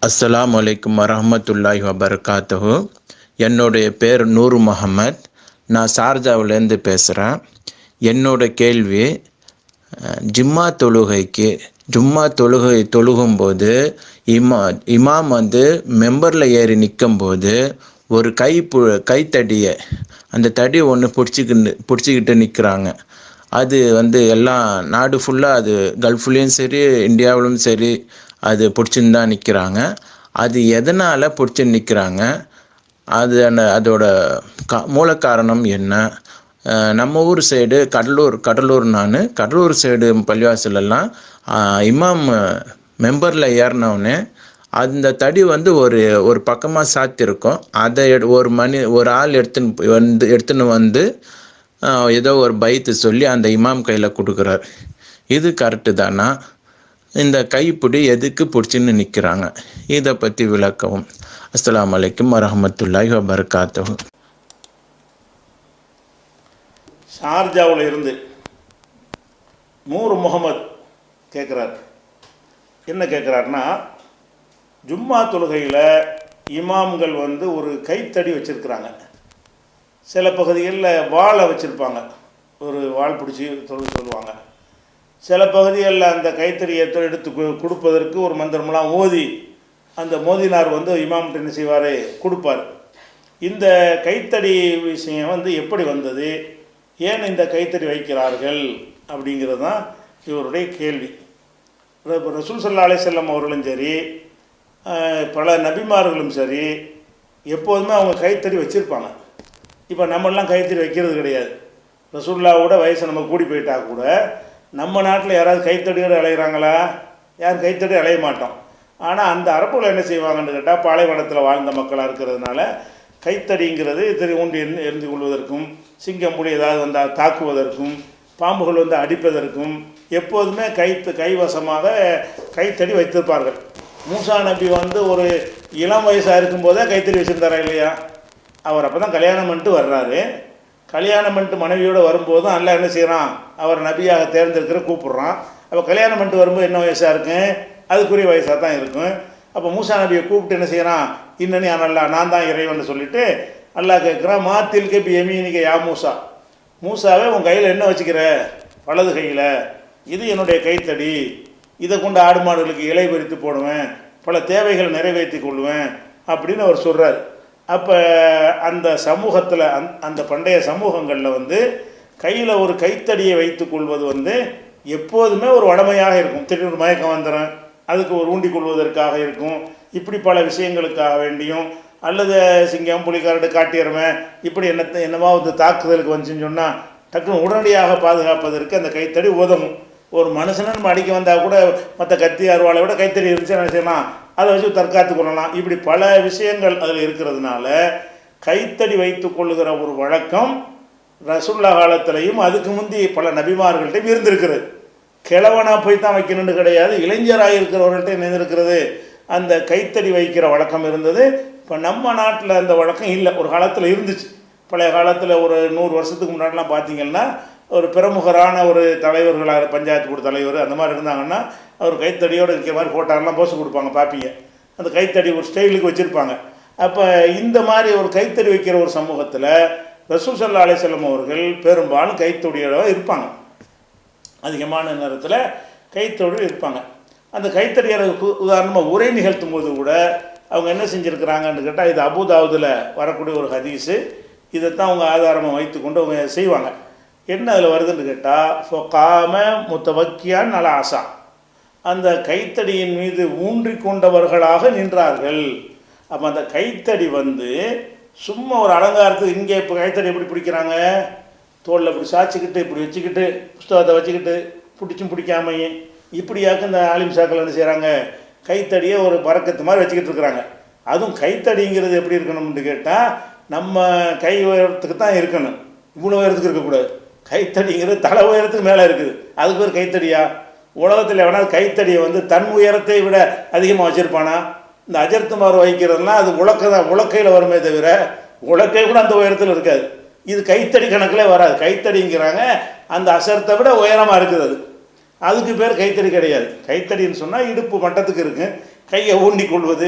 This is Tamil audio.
அஸ்ஸலாமு அலைக்கும் வரஹ்மத்துல்லாஹி வபரகாத்துஹு. என்னுடைய பேர் நூர் முஹம்மத். நான் ஷார்ஜாவிலேருந்து பேசுகிறேன். என்னோட கேள்வி, ஜும்மா தொழுகை தொழுகும்போது இமாம் மெம்பரில் ஏறி நிற்கும்போது ஒரு கைத்தடியை அந்த தடி ஒன்று பிடிச்சிக்கிட்டு நிற்கிறாங்க. அது எல்லாம் நாடு ஃபுல்லாக, அது கல்ஃப்லேயும் சரி இந்தியாவிலும் சரி, அது பிடிச்சின்னு தான் நிற்கிறாங்க. அது எதனால் பிடிச்சி நிற்கிறாங்க? அதோட மூல காரணம் என்ன? நம்ம ஊர் சைடு கடலூர் நான் கடலூர் சைடு பள்ளிவாசலெல்லாம் இமாம் மெம்பரில் ஏறினவுடனே அந்த தடி ஒரு பக்கமாக சாத்திருக்கும். அதை ஒரு ஆள் எடுத்துன்னு வந்து ஏதோ ஒரு பைத்து சொல்லி அந்த இமாம் கையில் கொடுக்குறார். இது கரெக்டு தானா? இந்த கைப்பிடி எதுக்கு பிடிச்சின்னு நிற்கிறாங்க? இதை பற்றி விளக்கவும். அஸ்ஸலாமு அலைக்கும் வரஹ்மத்துல்லாஹி வபரகாத்துஹு. ஷார்ஜாவில் இருந்து நூர் முகமது கேட்குறார். என்ன கேட்குறாருன்னா, ஜும்மா தொழுகையில் இமாம்கள் ஒரு கைத்தடி வச்சுருக்குறாங்க. சில பகுதிகளில் வாளை வச்சுருப்பாங்க, ஒரு வாள் பிடிச்சி சொல்லுவாங்க. சில பகுதிகளில் அந்த கைத்தடியை எடுத்து கொடுப்பதற்கு ஒரு மந்திரமெல்லாம் ஓதி அந்த மோதினார் இமாம்கிட்ட என்ன செய்வார், கொடுப்பார். இந்த கைத்தடி விஷயம் எப்படி வந்தது, ஏன் இந்த கைத்தடி வைக்கிறார்கள் அப்படிங்கிறது தான் இவருடைய கேள்வி. ரசூல் ஸல்லல்லாஹு அலைஹி வஸல்லம் அவர்களும் சரி, பல நபிமார்களும் சரி, எப்போதுமே அவங்க கைத்தடி வச்சுருப்பாங்க. இப்போ நம்மளாம் கைத்தடி வைக்கிறது கிடையாது. ரசூலுல்லாவோட வயசு நம்ம கூடி போயிட்டா கூட நம்ம நாட்டில் யாராவது கைத்தடியோடு அலைகிறாங்களா? யாரும் கைத்தடி அலைய மாட்டோம். ஆனால் அந்த அரபுல என்ன செய்வாங்கன்னு கேட்டால், பாலைவனத்தில் வாழ்ந்த மக்களாக இருக்கிறதுனால கைத்தடிங்கிறது ஊண்டி எரிந்து கொள்வதற்கும், சிங்கம் புலி ஏதாவது வந்தால் தாக்குவதற்கும், பாம்புகள் அடிப்பதற்கும் எப்போதுமே கைவசமாக கைத்தடி வைத்திருப்பார்கள். மூசா நபி ஒரு இளம் வயசாக இருக்கும்போதே கைத்தடி வச்சுருந்தாரா இல்லையா? அவர் அப்போ தான் கல்யாணம் பண்ணிட்டு வர்றாரு. கல்யாணம் பண்ணிட்டு மனைவியோடு வரும்போதும் அல்லாஹ் என்ன செய்கிறான், அவர் நபியாக தேர்ந்தெடுக்கிற கூப்பிட்றான். அப்போ கல்யாணம் பண்ணிட்டு வரும்போது என்ன வயசாக இருக்கும்? அதுக்குரிய வயசாக தான் இருக்கும். அப்போ மூசா நபியை கூப்பிட்டு என்ன செய்கிறான், இன்னனி அல்லா, நான் தான் இறைவன் சொல்லிவிட்டு அல்லாஹ் கேட்குறான், மாத்தில்கே பி யமீனிக யா மூசா, மூசாவே உன் கையில் என்ன வச்சுக்கிற? வலது கையில். இது என்னுடைய கைத்தடி, இதை கொண்டு ஆடு மாடுகளுக்கு இலை பறித்து போடுவேன், பல தேவைகளை நிறைவேற்றி கொள்வேன் அப்படின்னு அவர் சொல்கிறார். அப்போ அந்த சமூகத்தில், அந்த பண்டைய சமூகங்களில் கையில் ஒரு கைத்தடியை வைத்து கொள்வது எப்போதுமே ஒரு வடமையாக இருக்கும். திடீர்னு மயக்கம் வந்துடும், அதுக்கு ஒரு ஊண்டி கொள்வதற்காக இருக்கும். இப்படி பல விஷயங்களுக்காக வேண்டியும், அல்லது சிங்கம் புலிக்காரடு காட்டியறமை இப்படி என்னவா தாக்குதலுக்கு வந்துச்சுன்னு சொன்னால் டக்குன்னு உடனடியாக பாதுகாப்பதற்கு அந்த கைத்தடி உதவும். ஒரு மனுஷனை நம்ம அடிக்க வந்தால் கூட மற்ற கத்தி அருவாளை விட கைத்தடி இருந்துச்சு என்ன செய்யலாம், அதை வச்சு தற்காத்து கொள்ளலாம். இப்படி பல விஷயங்கள் அதில் இருக்கிறதுனால கைத்தடி வைத்து கொள்ளுகிற ஒரு வழக்கம் ரசூலுல்லாஹ் காலத்திலையும் அதுக்கு முந்தி பல நபிமார்கள்ட்டையும் இருந்திருக்கிறது. கிழவனாக போய் தான் வைக்கணும்னு கிடையாது, இளைஞராக இருக்கிறவர்கள்ட்ட என்ன இருக்கிறது, அந்த கைத்தடி வைக்கிற வழக்கம் இருந்தது. இப்போ நம்ம நாட்டில் அந்த வழக்கம் இல்லை, ஒரு காலத்தில் இருந்துச்சு. பழைய காலத்தில் ஒரு 100 வருஷத்துக்கு முன்னாடிலாம் பார்த்திங்கன்னா, ஒரு பிரமுகரான ஒரு தலைவர்களாக, பஞ்சாயத்து போர்டு தலைவர் அந்த மாதிரி இருந்தாங்கன்னா, அவர் கைத்தடியோடு இருக்கிற மாதிரி ஃபோட்டோலாம் போஸ்ட் கொடுப்பாங்க, பார்ப்பீங்க. அந்த கைத்தடி ஒரு ஸ்டைலுக்கு வச்சுருப்பாங்க. அப்போ இந்த மாதிரி ஒரு கைத்தடி வைக்கிற ஒரு சமூகத்தில் ரசூல் ஸல்லல்லாஹு அலைஹி வஸல்லம் அவர்கள் பெரும்பாலும் கைத்தடியோட இருப்பாங்க. அதிகமான நேரத்தில் கைத்தடியோடு இருப்பாங்க. அந்த கைத்தடியாருக்கு உதாரணமாக உரை நிகழ்த்தும் போது கூட அவங்க என்ன செஞ்சுருக்கிறாங்கன்னு கேட்டால், இது அபூதாவுதில் வரக்கூடிய ஒரு ஹதீஸு, இதைத்தான் அவங்க ஆதாரமாக வைத்துக்கொண்டு அவங்க செய்வாங்க. என்ன அதில் வருதுன்னு கேட்டால், ஃபகாம முத்தவக்கியான் அலா ஆசா, அந்த கைத்தடியின் மீது ஊன்றி கொண்டவர்களாக நின்றார்கள். அப்போ அந்த கைத்தடி சும்மா ஒரு அலங்காரத்துக்கு, இங்கே இப்போ கைத்தடி எப்படி பிடிக்கிறாங்க, தோளில் இப்படி சாய்ச்சிக்கிட்டு இப்படி வச்சுக்கிட்டு புஸ்தகத்தை வச்சுக்கிட்டு பிடிச்சும் பிடிக்காமையும் இப்படியாக்க இந்த ஆலிம் சாக்கள் என்ன செய்கிறாங்க, கைத்தடியை ஒரு பறக்கத்து மாதிரி வச்சுக்கிட்டு இருக்கிறாங்க. அதுவும் கைத்தடிங்கிறது எப்படி இருக்கணும்னு கேட்டால், நம்ம கை உயரத்துக்கு தான் இருக்கணும், இவ்வளோ உயரத்துக்கு இருக்கக்கூடாது. கைத்தடிங்கிறது தலை உயரத்துக்கு மேலே இருக்குது, அதுக்கு ஒரு கைத்தடியா? உலகத்தில் எவனாவது கைத்தடியை தன் உயரத்தை விட அதிகமாக வச்சுருப்பானா? இந்த அஜர்த்துமார் வைக்கிறதுலாம் அது உலக்கையில் வருமே தவிர உலக்கை கூட அந்த உயரத்தில் இருக்காது. இது கைத்தடி கணக்கில் வராது. கைத்தடிங்கிறாங்க அந்த அசரத்தை விட உயரமாக இருக்குது. அதுக்கு பேர் கைத்தடி கிடையாது. கைத்தடின்னு சொன்னால் இடுப்பு மட்டத்துக்கு இருக்குது, கையை ஊண்டி கொள்வது.